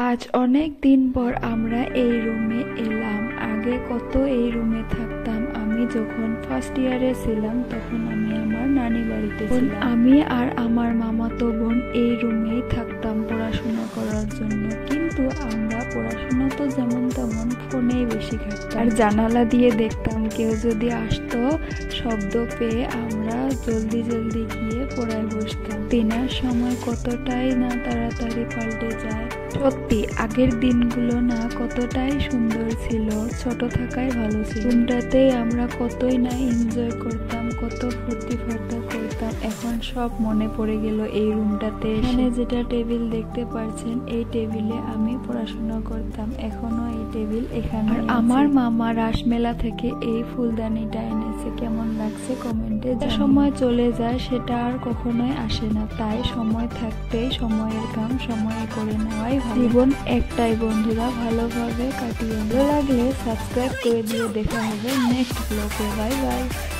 আজ অনেক দিন পর আমরা এই রুমে এলাম। আগে কত এই রুমে থাকতাম। আমি যখন ফার্স্ট ইয়ারে ছিলাম তখন আমি আমার নানি বাড়িতে ছিলাম। আমি আর আমার মামাতো বোন এই রুমেই থাকতাম পড়াশোনা করার জন্য। কিন্তু আমরা পড়াশোনা তো যেমন তেমন ফোনেই বেশি থাকতাম। আর জানালা দিয়ে দেখতাম কেউ যদি আসতো, শব্দ পেয়ে আমরা জলদি জলদি গিয়ে পড়ায় বসতাম। দিনের সময় কতটাই না তাড়াতাড়ি পাল্টে যায়। সত্যি আগের দিনগুলো না কতটাই সুন্দর ছিল। ছোট থাকাই ভালো ছিল। রুমটাতেই আমরা কতই না এনজয় করতাম, কত ফুর্তি ফার্তা করতাম। এখন সব মনে পড়ে গেল এই রুমটাতে। এখানে যেটা টেবিল দেখতে পাচ্ছেন, এই টেবিলে আমি পড়াশোনা করতাম। এখনো এই টেবিল এখানে। আর আমার মামা রাসমেলা থেকে এই ফুলদানিটা এনেছে। কেমন লাগছে কমেন্টে। যে সময় চলে যায় সেটা আর কখনোই আসে না। তাই সময় থাকতেই সময়ের কাম সময়ে করে নেওয়াই ভালো। জীবন একটাই বন্ধুরা, ভালোভাবে কাটিয়ে। ভালো লাগলে সাবস্ক্রাইব করে দিয়ে দেখা হবে নেক্সট ব্লগে। Bye bye.